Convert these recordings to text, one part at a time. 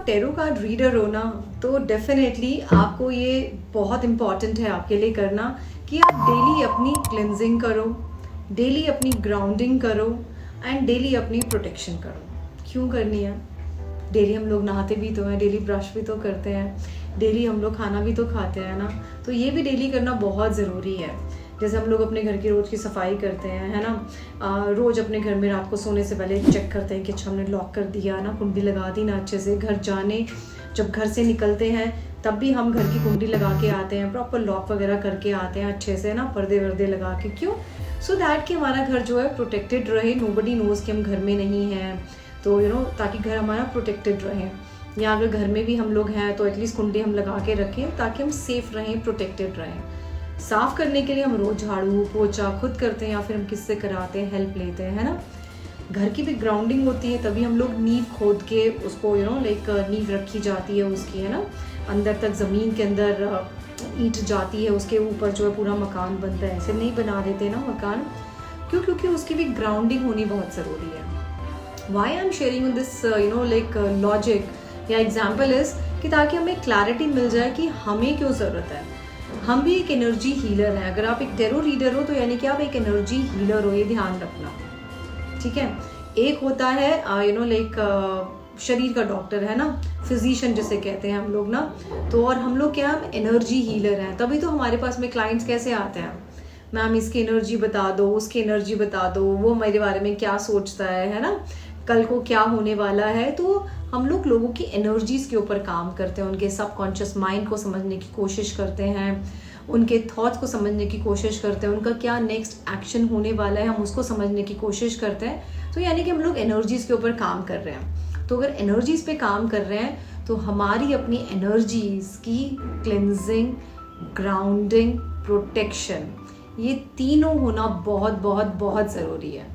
आप tarot card reader हो ना, तो डेफिनेटली आपको ये बहुत इम्पॉर्टेंट है आपके लिए करना कि आप डेली अपनी क्लिनजिंग करो, डेली अपनी ग्राउंडिंग करो एंड डेली अपनी प्रोटेक्शन करो। क्यों करनी है? डेली हम लोग नहाते भी तो हैं, डेली ब्रश भी तो करते हैं, डेली हम लोग खाना भी तो खाते हैं ना, तो ये भी डेली करना बहुत ज़रूरी है। जैसे हम लोग अपने घर की रोज़ की सफाई करते हैं, है ना, रोज़ अपने घर में रात को सोने से पहले चेक करते हैं कि अच्छा हमने लॉक कर दिया ना, कुंडी लगा दी ना अच्छे से। घर जाने जब घर से निकलते हैं तब भी हम घर की कुंडी लगा के आते हैं, प्रॉपर लॉक वगैरह करके आते हैं अच्छे से ना, पर्दे वर्दे लगा के। क्यों? सो दैट कि हमारा घर जो है प्रोटेक्टेड रहे, नोबडी नोज़ कि हम घर में नहीं हैं, तो ताकि घर हमारा प्रोटेक्टेड रहे। या अगर घर में भी हम लोग हैं तो एटलीस्ट कुंडी हम लगा के रखें ताकि हम सेफ रहें, प्रोटेक्टेड रहें। साफ़ करने के लिए हम रोज़ झाड़ू पोछा खुद करते हैं या फिर हम किससे कराते हैं, हेल्प लेते हैं, है ना। घर की भी ग्राउंडिंग होती है, तभी हम लोग नींव खोद के उसको लाइक नींव रखी जाती है उसकी, है ना, अंदर तक ज़मीन के अंदर ईंट जाती है, उसके ऊपर जो है पूरा मकान बनता है। ऐसे नहीं बना देते ना मकान, क्यों? क्योंकि उसकी भी ग्राउंडिंग होनी बहुत ज़रूरी है। Why I am sharing this like logic या एग्जाम्पल इज़ कि ताकि हमें क्लैरिटी मिल जाए कि हमें क्यों ज़रूरत है। हम भी एक एनर्जी हीलर हैं। अगर आप एक टेरो रीडर हो तो यानी कि आप एक एनर्जी हीलर हो, ये ध्यान रखना, ठीक है। एक होता है लाइक शरीर का डॉक्टर, है ना, फिजिशियन जिसे कहते हैं हम लोग ना, तो और हम लोग क्या, हम एनर्जी हीलर हैं। तभी तो हमारे पास में क्लाइंट्स कैसे आते हैं, मैम इसकी एनर्जी बता दो, उसकी एनर्जी बता दो, वो मेरे बारे में क्या सोचता है ना, कल को क्या होने वाला है। तो हम लोग लोगों की एनर्जीज के ऊपर काम करते हैं, उनके सबकॉन्शियस माइंड को समझने की कोशिश करते हैं, उनके थॉट्स को समझने की कोशिश करते हैं, उनका क्या नेक्स्ट एक्शन होने वाला है हम उसको समझने की कोशिश करते हैं। तो यानी कि हम लोग एनर्जीज के ऊपर काम कर रहे हैं। तो अगर एनर्जीज पे काम कर रहे हैं तो हमारी अपनी एनर्जीज की क्लिनजिंग, ग्राउंडिंग, प्रोटेक्शन, ये तीनों होना बहुत बहुत बहुत ज़रूरी है।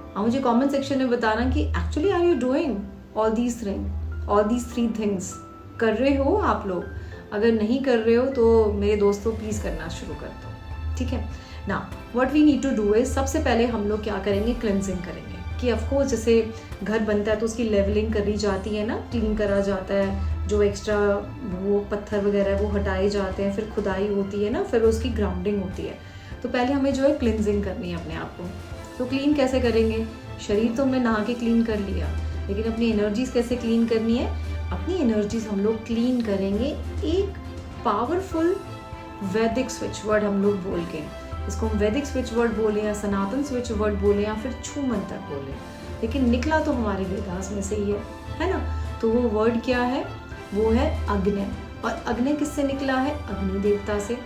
आप मुझे कमेंट सेक्शन में बताना कि actually are you doing all these three things. कर रहे हो आप लोग? अगर नहीं कर रहे हो तो मेरे दोस्तों प्लीज़ करना शुरू कर दो, ठीक है ना। What we need to do is, सबसे पहले हम लोग क्या करेंगे, क्लिनजिंग करेंगे। कि ऑफकोर्स जैसे घर बनता है तो उसकी लेवलिंग करी जाती है ना, क्लीन करा जाता है, जो एक्स्ट्रा वो पत्थर वगैरह वो हटाए जाते हैं, फिर खुदाई होती है ना, फिर उसकी ग्राउंडिंग होती है। तो पहले हमें जो है क्लिनजिंग करनी है अपने आप को। तो क्लीन कैसे करेंगे? शरीर तो हमने नहा के क्लीन कर लिया, लेकिन अपनी एनर्जीज कैसे क्लीन करनी है? अपनी एनर्जीज हम लोग क्लीन करेंगे एक पावरफुल वैदिक स्विच वर्ड हम लोग बोल के, इसको हम वैदिक स्विच वर्ड बोले या सनातन स्विच वर्ड बोले या फिर छू मंत्र बोले, लेकिन निकला तो हमारे वेदास में से ही है ना। तो वो वर्ड क्या है? वो है अग्नि। और अग्नि किससे निकला है? अग्नि देवता से।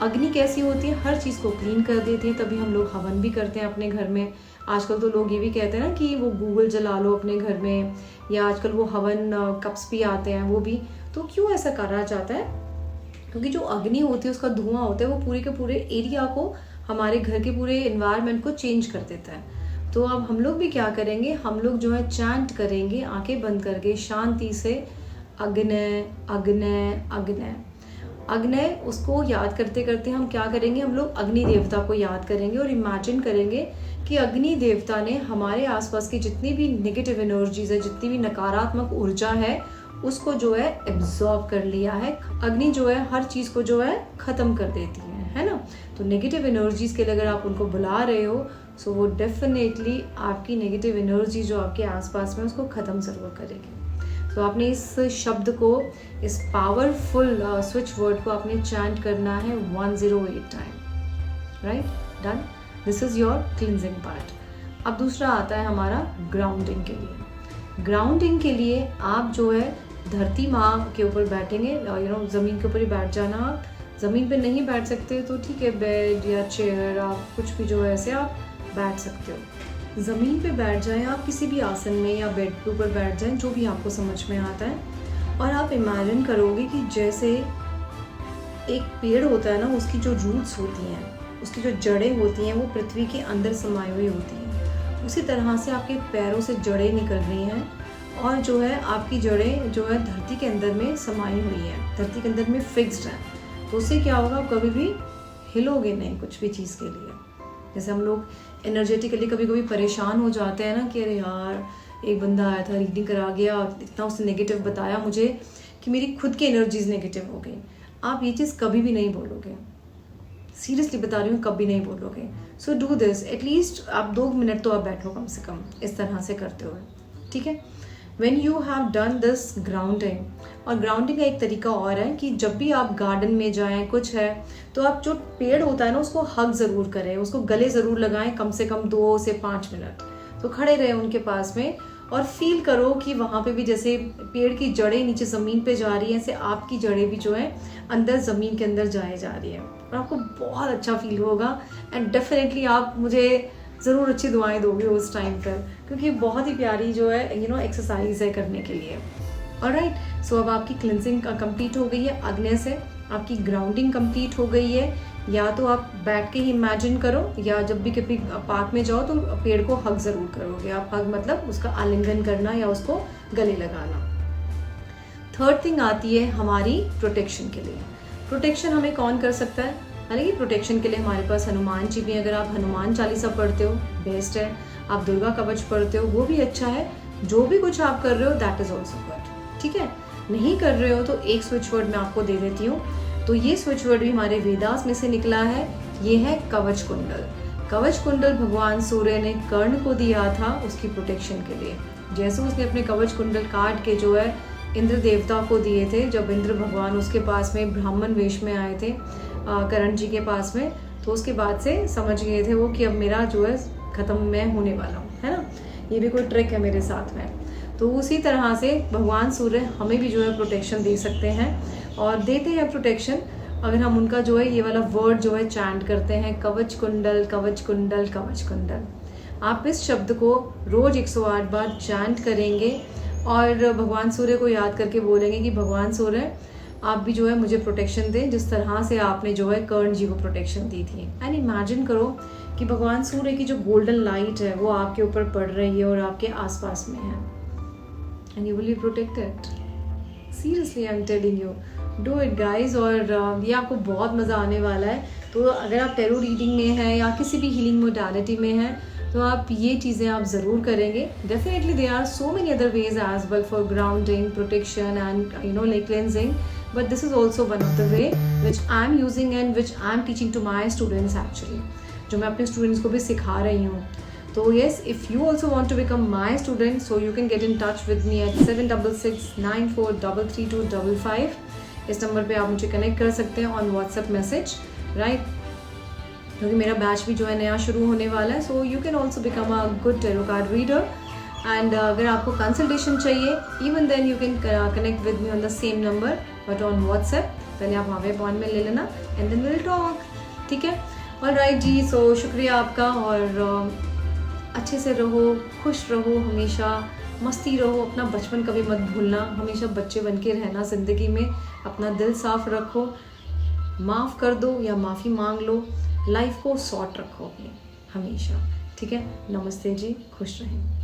अग्नि कैसी होती है? हर चीज़ को क्लीन कर देती है, तभी हम लोग हवन भी करते हैं अपने घर में। आजकल तो लोग ये भी कहते हैं ना कि वो गूगल जला लो अपने घर में, या आजकल वो हवन कप्स भी आते हैं वो भी। तो क्यों ऐसा करा जाता है? क्योंकि जो अग्नि होती है उसका धुआं होता है, वो पूरे के पूरे एरिया को, हमारे घर के पूरे एनवायरनमेंट को चेंज कर देता है। तो अब हम लोग भी क्या करेंगे, हम लोग जो है चैंट करेंगे आंखें बंद करके शांति से, अग्नि अग्नि अग्नि अग्नि। उसको याद करते करते हम क्या करेंगे, हम लोग अग्नि देवता को याद करेंगे और इमेजिन करेंगे कि अग्नि देवता ने हमारे आसपास की जितनी भी नेगेटिव एनर्जीज है, जितनी भी नकारात्मक ऊर्जा है, उसको जो है एब्जॉर्ब कर लिया है। अग्नि जो है हर चीज़ को जो है ख़त्म कर देती है ना। तो नेगेटिव एनर्जीज के लिए अगर आप उनको बुला रहे हो, सो वो डेफिनेटली आपकी नेगेटिव एनर्जी जो आपके आसपास में उसको ख़त्म ज़रूर करेगी। तो आपने इस शब्द को, इस पावरफुल स्विच वर्ड को आपने चैंट करना है 108 time, right, done. This is your cleansing part. अब दूसरा आता है हमारा ग्राउंडिंग के लिए। ग्राउंडिंग के लिए आप जो है धरती माँ के ऊपर बैठेंगे, ज़मीन के ऊपर ही बैठ जाना। आप ज़मीन पे नहीं बैठ सकते तो ठीक है, बेड या चेयर, आप कुछ भी जो है ऐसे आप बैठ सकते हो। ज़मीन पे बैठ जाएं आप, किसी भी आसन में या बेड के ऊपर बैठ जाएं, जो भी आपको समझ में आता है। और आप इमेजिन करोगे कि जैसे एक पेड़ होता है ना, उसकी जो रूट्स होती हैं, उसकी जो जड़ें होती हैं, वो पृथ्वी के अंदर समाई हुई होती हैं। उसी तरह से आपके पैरों से जड़ें निकल रही हैं और जो है आपकी जड़ें जो है धरती के अंदर में समाई हुई हैं, धरती के अंदर में फिक्स्ड हैं। तो उससे क्या होगा, आप कभी भी हिलोगे नहीं कुछ भी चीज़ के लिए। जैसे हम लोग एनर्जेटिकली कभी कभी परेशान हो जाते हैं ना कि अरे यार एक बंदा आया था, रीडिंग करा गया, इतना उसने नेगेटिव बताया मुझे कि मेरी खुद की एनर्जीज नेगेटिव हो गई। आप ये चीज़ कभी भी नहीं बोलोगे, सीरियसली बता रही हूँ, कभी नहीं बोलोगे। सो डू दिस, एटलीस्ट आप 2 मिनट तो आप बैठो कम से कम इस तरह से करते हुए, ठीक है। When you have done this grounding, और ग्राउंडिंग का एक तरीका और है कि जब भी आप गार्डन में जाएं, कुछ है तो आप जो पेड़ होता है ना उसको हग ज़रूर करें, उसको गले ज़रूर लगाएं, कम से कम 2 से 5 मिनट तो खड़े रहें उनके पास में और फील करो कि वहाँ पे भी जैसे पेड़ की जड़ें नीचे ज़मीन पे जा रही हैं, ऐसे आपकी जड़ें भी जो है अंदर ज़मीन के अंदर जाए जा रही है, और आपको बहुत अच्छा फील होगा। एंड डेफिनेटली आप मुझे ज़रूर अच्छी दुआएं दोगे उस टाइम पर, क्योंकि बहुत ही प्यारी जो है एक्सरसाइज है करने के लिए। ऑलराइट, सो अब आपकी क्लिनजिंग कंप्लीट हो गई है अग्नि से, आपकी ग्राउंडिंग कंप्लीट हो गई है। या तो आप बैठ के ही इमेजिन करो, या जब भी कभी पार्क में जाओ तो पेड़ को हग ज़रूर करोगे आप। हग मतलब उसका आलिंगन करना या उसको गले लगाना। थर्ड थिंग आती है हमारी प्रोटेक्शन के लिए। प्रोटेक्शन हमें कौन कर सकता है? हालांकि प्रोटेक्शन के लिए हमारे पास हनुमान जी भी हैं। अगर आप हनुमान चालीसा पढ़ते हो बेस्ट है, आप दुर्गा कवच पढ़ते हो वो भी अच्छा है। जो भी कुछ आप कर रहे हो दैट इज़ ऑल्सो गुड, ठीक है। नहीं कर रहे हो तो एक स्विच वर्ड मैं आपको दे देती हूँ। तो ये स्विच वर्ड भी हमारे वेदास में से निकला है, ये है कवच कुंडल। कवच कुंडल भगवान सूर्य ने कर्ण को दिया था उसकी प्रोटेक्शन के लिए। जैसे उसने अपने कवच कुंडल काट के जो है इंद्र देवता को दिए थे, जब इंद्र भगवान उसके पास में ब्राह्मण वेश में आए थे करण जी के पास में, तो उसके बाद से समझ गए थे वो कि अब मेरा जो है ख़त्म मैं होने वाला हूँ, है ना, ये भी कोई ट्रिक है मेरे साथ में। तो उसी तरह से भगवान सूर्य हमें भी जो है प्रोटेक्शन दे सकते हैं और देते हैं प्रोटेक्शन अगर हम उनका जो है ये वाला वर्ड जो है चैंट करते हैं, कवच कुंडल कवच कुंडल कवच कुंडल। आप इस शब्द को रोज 108 बार चैंट करेंगे और भगवान सूर्य को याद करके बोलेंगे कि भगवान सूर्य आप भी जो है मुझे प्रोटेक्शन दें जिस तरह से आपने जो है कर्ण जी को प्रोटेक्शन दी थी। एंड इमेजिन करो कि भगवान सूर्य की जो गोल्डन लाइट है वो आपके ऊपर पड़ रही है और आपके आसपास में है, and you will be protected. Seriously I am telling you, do it guys. और ये आपको बहुत मज़ा आने वाला है। तो अगर आप टैरो रीडिंग में हैं या किसी भी हीलिंग मोडालिटी में हैं तो आप ये चीज़ें आप ज़रूर करेंगे। Definitely there are so many other ways as well for grounding, protection and like cleansing, but this is also one of the way which I am using and which I am teaching to my students actually, जो मैं अपने students को भी सिखा रही हूँ। तो yes, if you also want to become my student, so you can get in touch with me at 7669433255। इस नंबर पे आप मुझे कनेक्ट कर सकते हैं ऑन व्हाट्सएप मैसेज, राइट, क्योंकि मेरा बैच भी जो है नया शुरू होने वाला है। So you can also become a good tarot card reader. And अगर आपको कंसल्टेशन चाहिए even then you can connect with me on the same number but on WhatsApp. पहले आप वहाँ पे अपॉइंटमेंट ले लेना एंड देन विल टॉक, ठीक है। ऑलराइट जी, सो शुक्रिया आपका और अच्छे से रहो, खुश रहो, हमेशा मस्ती रहो, अपना बचपन कभी मत भूलना, हमेशा बच्चे बन के रहना ज़िंदगी में, अपना दिल साफ रखो, माफ़ कर दो या माफ़ी मांग लो, लाइफ को सॉर्ट रखो अपनी हमेशा, ठीक है। नमस्ते जी, खुश रहें।